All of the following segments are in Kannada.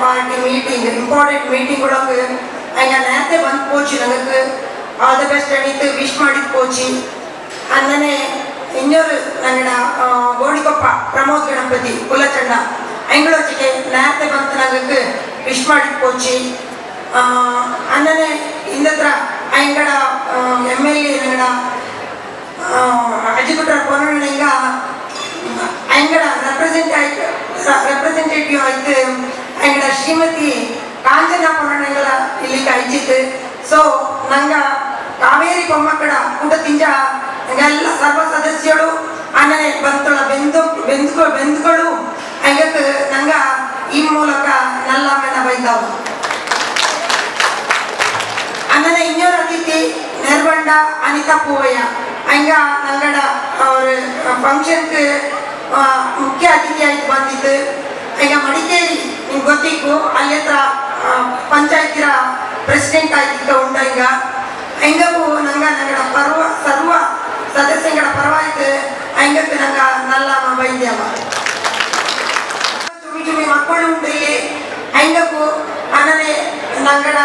पार्टी मीटिंग इंपार्टेंट मीटिंग नेते बंदोची आल द बेस्ट विश पोची अंदने इन्नोरु गोडिकोप्प प्रमोद गणपति कुलचंड अंगलोचिके नेते बंद विश पोची अंदने इंदत्र अंगड़ एमएलए अजिकुटर पोनंग अंगड़ रिप्रेजेंटेटिव आय्तु अंगड़ श्रीमती कांचना पोनंगल इल्ली अयिचित सो नंग कावेरी पोम्मक्कड कूटतिंज ಎಲ್ಲ ಸರ್ವ ಸದಸ್ಯರು ಅನ್ನನೆ ಬಂತಳ ಬೆಂದುಗಳು ಅಂಗಕ್ಕೆ ನಂಗ ಈ ಮೂಲಕ ನಲ್ಲ ಮೆನ ಬೈದಾವು ಅನ್ನನೆ ಇನ್ನೊಂದು ಅತಿಥಿ ನಿರ್ಬಂಡ ಅನಿತಾ ಪೂವಯ್ಯ ಅಂಗ ನಂಗಡ ಅವರ ಫಂಕ್ಷನ್ ಗೆ ಮುಖ್ಯ ಅತಿಥಿ ಆಗಿ ಬಂದಿದ್ದು ಅಂಗ ಮಡಿಕೇರಿ ನಿಮಗೆ ಗೊತ್ತಿತ್ತು ಅಲ್ಲಿ ಹತ್ರ ಪಂಚಾಯತಿರ ಪ್ರೆಸಿಡೆಂಟ್ ಆಗಿದ್ದ ಉಂಡಂಗ ಅಂಗಗೂ ನಂಗ ನಂಗಡ ಸರ್ವ सदस्यಗಳ ಪರವಾಗಿ ಅಂಗಕ್ಕೆ ನಂಗ ನಲ್ಲ ಬೈದ್ಯವ ಚುಮಿ ಮಕ್ಕಳು ಉಂಟು ಇಲ್ಲಿ ಅಂಗಕ್ಕೂ ಅನ್ನನೆ ನಂಗಡ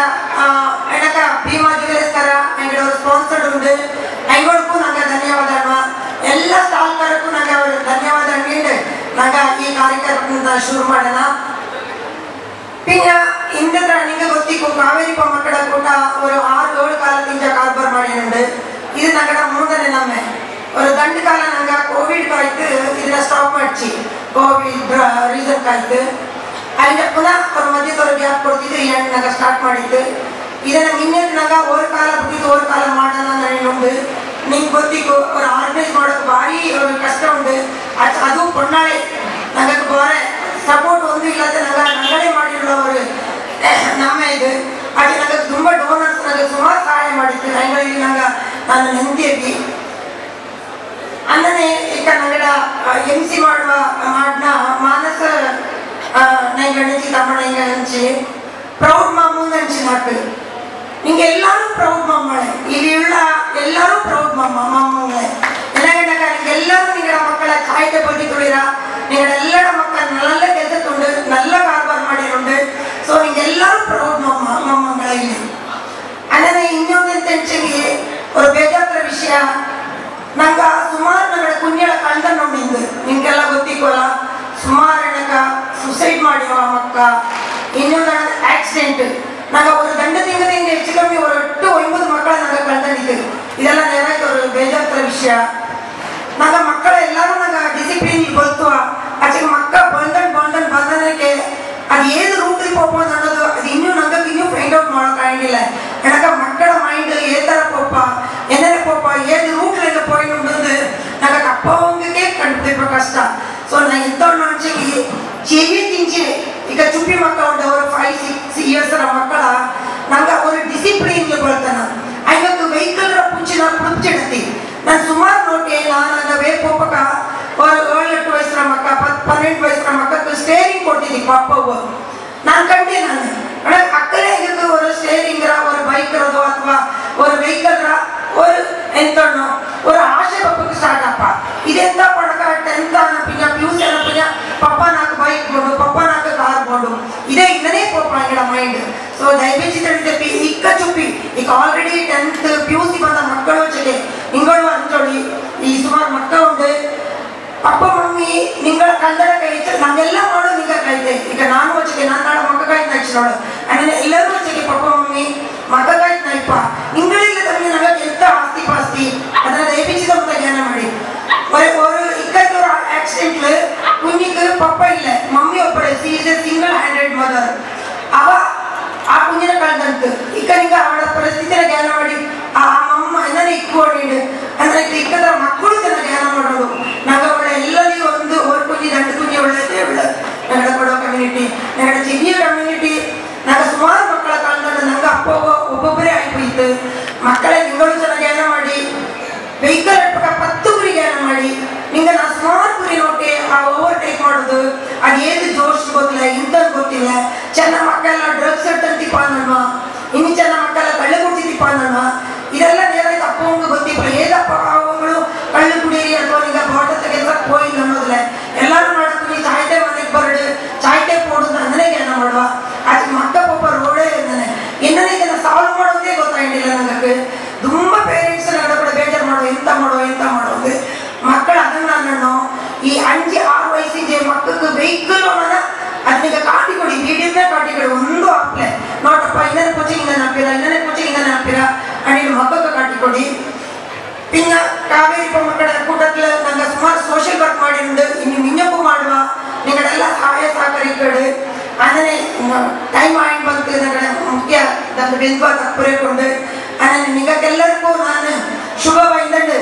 ಎಡಕ ಭೀಮಾ ಜ್ಯುವೆಲರ್ಸ್ಕರ ಅಂಗಡ ಸ್ಪಾನ್ಸರ್ಡ್ ಉಂಟು ಅಂಗಡಕ್ಕೂ ನಂಗ ಧನ್ಯವಾದ ಎಲ್ಲ ಸ್ಟಾಲ್ಕರಕ್ಕೂ ನಂಗ ಧನ್ಯವಾದ ನೀಡಿ ನಂಗ ಈ ಕಾರ್ಯಕ್ರಮ ಶುರು ಮಾಡೋಣ പിന്നെ ಇಂದ್ರ ನಿಮಗೆ ಗೊತ್ತಿತ್ತು ಕಾವೇರಿ ಪಮ್ಮಕ್ಕಡ ಕೂಟ ഒരു 6-7 ಕಾಲದಿಂದ ಕಾರ್ಬಾರ್ ಮಾಡಿರುಂಡು ಇದು ನಗಡ ಮೂರನೇ ನಮ್ಮೆ ஒரு ಗಂಡು ಕಾಲ ನಂಗ ಕೋವಿಡ್ ಕಾಯ್ತು ಇದನ್ನ ಸ್ಟಾಪ್ ಮಾಡ್ಚಿ ಕೋವಿಡ್ ರೀಸನ್ ಕಾಯ್ತು ಅಲ್ಲಿ ಪುನಃ ஒரு ಮಧ್ಯದೊರ ಗ್ಯಾಪ್ ಕೊಡ್ತಿದ್ದು ಈ ನಂಗ ಸ್ಟಾರ್ಟ್ ಮಾಡಿದ್ದು ಇದನ್ನ ಇನ್ನೊಂದು ನಂಗ ஒரு ಕಾಲ ಬಿಟ್ಟು ஒரு ಕಾಲ ಮಾಡೋಣ ಅನ್ನುಂಡು ನಿಮಗೆ ಗೊತ್ತಿತ್ತು ஒரு ಆರ್ಗನೈಸ್ ಮಾಡೋಕೆ ಭಾರಿ ಕಷ್ಟ ಉಂಟು ಅದು ಪೊನ್ನಾಳೆ ನಂಗೆ ಬಾರೆ ಸಪೋರ್ಟ್ ಒಂದು ಇಲ್ಲದೆ ನಂಗಳೇ ಮಾಡಿರೋರು ನಮ್ಮ ಇದು ಹಾಗೆ ನಂಗೆ ತುಂಬ ಡೋನರ್ಸ್ ನಂಗೆ ಸುಮಾರು ಸಹಾಯ ಮಾಡಿತ್ತು ಅಂಗಡಿಯಲ್ಲಿ ನಾನು ನೆಮ್ಮದಿಯಾಗಿ ಅಂದನೆ ಈಗ ನಂಗಡ MC ಮಾಡುವ ಮಾಡ್ನ ಮಾನಸ ನಂಗಣಿಸಿ ತಮ್ಮಣ ಹಿಂಗ ಹಂಚಿ ಪ್ರೌಡ್ ಮಾಮೂನ್ ಹಂಚಿ ನಾಟು ನಿಂಗೆ ಎಲ್ಲರೂ ಪ್ರೌಡ್ ಮಮ್ಮಳೆ ಇಲ್ಲಿ ಉಳ್ಳ ಎಲ್ಲರೂ ಪ್ರೌಡ್ ಮಮ್ಮಳೆ ನನಗಂಡ ಎಲ್ಲರೂ ನಿಂಗಡ ಮಕ್ಕಳ ಕಾಯ್ದೆ ಬಗ್ಗೆ ತುಳಿರ ನಿಂಗಡ ಎಲ್ಲರ ಮಕ್ಕಳ നല്ല ಕೆಲಸತ್ತುಂಡು നല്ല ಕಾರ್ಬಾರ್ ಮಾಡಿರುಂಡು ಸೊ ನಿಂಗೆಲ್ಲರೂ ಪ್ರೌಡ್ ಮಮ್ಮಗಳ ಇಲ್ಲಿ ಅಂದರೆ ಇನ್ನೊಂದು ಎಂತೆಂಚಿಗೆ ஒரு ಬೇಜಾತ್ರ ವಿಷಯ ನಂಗ ಸುಮಾರು ನಗಡ ಕುഞ്ഞಳ ಕಳ್ದನ್ನುಂಡು ನಿಂಗೆಲ್ಲ ಗೊತ್ತಿಕ್ಕೋಲ್ಲ ಸುಮಾರು ನನಗ ಸುಸೈಡ್ ಮಾಡಿವ ಮಕ್ಕ ಇನ್ನೊಂದು ಆಕ್ಸಿಡೆಂಟ್ ನಂಗ ಒಂದು ದಂಡ ತಿಂಗಳಿಂದ ಹೆಚ್ಚು ಕಮ್ಮಿ ஒரு 8-9 ಮಕ್ಕಳ ನಂಗ ಕಳ್ದನಿದ್ದು ಇದೆಲ್ಲ ನೆರವೇರಿದ ஒரு ಬೇಜಾತ್ರ ವಿಷಯ ನಂಗ ಮಕ್ಕಳ ಎಲ್ಲರೂ ನಂಗ ಡಿಸಿಪ್ಲಿನ್ ಗೊತ್ತುವ ಆಚೆ ಮಕ್ಕ ಬಂದನಕ್ಕೆ ಅದು ಏದು ರೂಟಲ್ಲಿ ಪೋಪೋದು ಅನ್ನೋದು ಅದು ಇನ್ನೂ ಫೈಂಡ್ ಔಟ್ ಮಾಡೋಕ್ಕಾಗಿಲ್ಲ ನನಗೆ ಮಕ್ಕಳ ಮೈಂಡ್ ಏ ಥರ ಪೋಪ ಏನೇ ಪೋಪ ಏದು ರೂಟ್ಲೆಲ್ಲ ಪಾಯಿಂಟ್ ಉಂಟು ನನಗೆ ಅಪ್ಪವಂಗಕ್ಕೆ ಕಂಡುಹಿಡಿಯೋ ಕಷ್ಟ ಸೊ ನಾನು ಇಂಥವ್ರು ಅಂಚಿಗೆ ಚೆವಿ ತಿಂಚಿ ಈಗ ಚುಪ್ಪಿ ಮಕ್ಕಳು ಉಂಟು ಅವರು 5-6 ಇಯರ್ಸ್ ಮಕ್ಕಳ ನಂಗೆ ಅವರು ಡಿಸಿಪ್ಲಿನ್ ಬರ್ತಾನೆ ಐವತ್ತು ವೆಹಿಕಲ್ ಪುಂಚಿನ ಪುಂಚಿಡ್ತಿ ನಾನು ಸುಮಾರು ನೋಟೆ ನಾನು ವೇಪೋಪಕ ஒரு 7-8 வயசுல மக்கா 12 வயசுல மக்களுக்கு ஸ்டேரிங் ಕೊಡ್ತಿದ್ದಿ ಪಾಪವು ನಾನು ಕಂಡೆ ನಾನು ಅಕ್ಕಲೇ ಇದಕ್ಕೆ ஒரு ಸ್ಟೇರಿಂಗ್ ஒரு ಬೈಕ್ ಇರೋದು ಅಥವಾ ஒரு ವೆಹಿಕಲ್ ஒரு ಎಂತನೋ ஒரு ಆಶೆ ಪಪ್ಪಕ್ಕೆ ಸ್ಟಾರ್ಟ್ ಅಪ್ಪ ಇದೆಂತ ಪಡಕ 10th ಅನಪಿನ ಪ್ಯೂಸ್ ಅನಪಿನ ಪಪ್ಪ ನಾಕ ಬೈಕ್ ಕೊಂಡು ಪಪ್ಪ ನಾಕ ಕಾರ್ ಕೊಂಡು ಇದೇ ಇದನ್ನೇ ಪಪ್ಪ ಅಂಗಡ ಮೈಂಡ್ ಸೊ ದಯವಿಟ್ಟು ತಿಳಿದಪ್ಪಿ ಇಕ್ಕ ಚುಪ್ಪಿ ಈಗ ಆಲ್ರೆಡಿ 10th ಪ್ಯೂಸ್ ಬಂದ ಮಕ್ಕಳು ಜೊತೆ ಇಂಗಳು ಅಂಜೋಳಿ ಈ ಸುಮಾರು ಮಕ್ಕಳು ಉಂಟು ಪಪ್ಪ ಮಮ್ಮಿ ನಿಂಗಳ ಕನ್ನಡ ಕೈತೆ ನಾನೆಲ್ಲ ಮಾಡೋ ನಿಂಗ ಕೈತೆ ಈಗ ನಾನು ವಚ್ಚಿಗೆ ನಾನು ನಾಳೆ ಮಕ್ಕ ಕಾಯ್ತು ನಚ್ಚಿ ನೋಡು ಅಂದರೆ ಎಲ್ಲರೂ ವಚ್ಚಿಗೆ ಪಪ್ಪ ಮಮ್ಮಿ ಮಗ ಕಾಯ್ತು ನೈಪ ನಿಂಗಳಿಲ್ಲ ತಮಗೆ ನನಗೆ ಎಂತ ಆಸ್ತಿ ಪಾಸ್ತಿ ಅದನ್ನ ದಯವಿಟ್ಟು ಅಂತ ಜ್ಞಾನ ಮಾಡಿ ஒரு ಇಕ್ಕತ್ತು ಆಕ್ಸಿಡೆಂಟ್ಲು ಕುഞ്ഞിಗೆ ಪಪ್ಪ ಇಲ್ಲ ಮಮ್ಮಿ ಒಬ್ಬಳೆ C is A single handed mother ಅವ ಆ ಕುഞ്ഞിനെ ಕಳ್ದಂತು ಈಗ ನಿಂಗ ಅವಳ ಪರಿಸ್ಥಿತಿನ ಜ್ಞಾನ ಮಾಡಿ ಆ ಅಮ್ಮ ಏನನ್ನ ಇಕ್ಕೊಂಡಿಡು ಅಂದ್ರೆ ಇಕ್ಕದ ಮಕ್ಕಳು ತನ್ನ ಜ್ಞಾನ ಮಾಡೋದು ನಂಗೆ ಅವಳ ಎಲ್ಲರಿಗೂ ಒಂದು ಕುഞ്ഞಿ ದಂಡು ಕಮ್ಯುನಿಟಿ ನಂಗೆ ಚಿರಿಯ ಕಮ್ಯುನಿಟಿ ನಂಗೆ ಸುಮಾರು ಮಕ್ಕಳ ಕಾಲದಲ್ಲಿ ನಂಗೆ ಅಪ್ಪ ಒಬ್ಬೊಬ್ಬರೇ ಆಯ್ತು ಮಕ್ಕಳ ನಿಂಗಳು ಚೆನ್ನಾಗಿ ಜ್ಞಾನ ಮಾಡಿ ವೆಹಿಕಲ್ ಪತ್ತು ಗುರಿ ಜ್ಞಾನ ಮಾಡಿ ನಿಂಗೆ ನಾ ಸುಮಾರು ಗುರಿ ನೋಡಿ ಆ ಓವರ್ಟೇಕ್ ಮಾಡೋದು ಅದೇನು ಜೋಶ್ ಗೊತ್ತಿಲ್ಲ ಇಂಥದ್ದು ಗೊತ್ತಿಲ್ಲ ಚೆನ್ನ ಮಕ್ಕಳೆಲ್ಲ ಡ್ರಗ್ಸ್ ತಂತಿಪ್ಪ ಅನ್ನಲ್ವ ಇನ್ನು ಚೆನ್ನ ಮಕ್ಕಳೆಲ್ಲ ಕಳ್ಳು ಕುಡ್ತಿದ್ದಿಪ್ಪ ಅನ್ನಲ್ವ ಇದೆಲ್ಲ ನೇರ ತಪ್ಪಂಗೆ ಗೊತ್ತಿಲ್ಲ ಏದಪ್ಪ ಅವುಗಳು ಕಳ್ಳು ಕುಡೀರಿ ಅಥವಾ ನಿಂಗೆ ಬಾಟ ತೆಗೆದಕ್ಕೆ ಹೋಯಿಲ್ಲ ಅನ್ನೋದಿಲ್ಲ ಎಲ್ಲರೂ ಮಾಡೋದು ನೀ ಚಾಯ್ತೆ ಮನೆಗೆ ಬರಡು ಚಾಯ್ತೆ ಪೋಡುದು ಅಂದ್ರೆ ಜ್ಞಾನ ಮಾಡುವ ಅದಕ್ಕೆ ಮಕ್ಕ ಪಾಪ ರೋಡೇ ಇದ್ದಾನೆ ಇನ್ನನೇ ಇದನ್ನು ಸಾಲ್ವ್ ಮಾಡೋದೇ ಗೊತ್ತಾಗಿಲ್ಲ ನನಗೆ ತುಂಬ ಪೇರೆಂಟ್ಸ್ ನನ್ನ ಕೂಡ ಬೇಜಾರು ಮಾಡೋ ಎಂತ ಮಾಡೋದು ಮಕ್ಕಳು ಅದನ್ನ ನಾನು ಈ 5-6 ವಯಸ್ಸಿಗೆ ಮಕ್ಕಳಿಗೆ ವೆಹಿಕಲ್ ಅನ್ನೋದ ಅದನ್ನ ಕಾಟಿ ಕೊಡಿ ವಿಡಿಯೋನೇ ಕಾಟಿ ಕೊಡಿ ಒಂದು ಹಾಕ್ಲೆ ನೋಡಪ್ಪ ಇನ್ನನೇ ಕೋಚಿಂಗ್ ಇಂದ ಹಾಕ್ತೀರ ಅಣ್ಣಿನ ಮಕ್ಕಳಿಗೆ ಕಾಟಿ ಕೊಡಿ ಪಿನ್ನ ಕಾವೇರಿ ಮಕ್ಕಳ ಕೂಟಕ್ಕೆ ನಂಗೆ ಸುಮಾರು ಸೋಷಿಯಲ್ ವರ್ಕ್ ಮಾಡಿಂದು ಇನ್ನು ಮಿನ್ನಪ್ಪು ಮಾಡುವ ನಿಗಳೆಲ್ಲ ಸಹಾಯ ಸಹಕರಿಗಳು ಅದನ್ನೇ ಟೈಮ್ ಆಗಿ ಬಂತು ನಂಗೆ ಮುಖ್ಯ ನನ್ನ ಬೆಂದ್ವ ತಪ್ಪುರೇಕೊಂಡು ಅದನ್ನು ನಿಗಕ್ಕೆಲ್ಲರಿಗೂ ನಾನು ಶುಭವಾಯ್ದಂಡು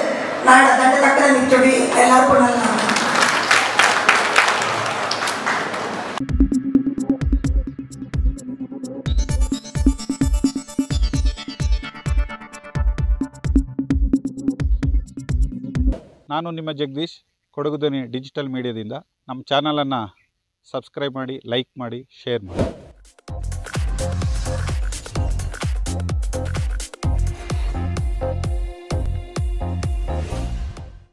ನಾಡ ದಂಡ ತಕ್ಕನ ನಿಚ್ಚೊಡಿ ಎಲ್ಲರಿಗೂ ನನ್ನ ನಾನು ನಿಮ್ಮ ಜಗದೀಶ್ ಕೊಡಗು ಧ್ವನಿ ಡಿಜಿಟಲ್ ಮೀಡಿಯಾದಿಂದ ನಮ್ಮ ಚಾನಲನ್ನು ಸಬ್ಸ್ಕ್ರೈಬ್ ಮಾಡಿ ಲೈಕ್ ಮಾಡಿ ಶೇರ್ ಮಾಡಿ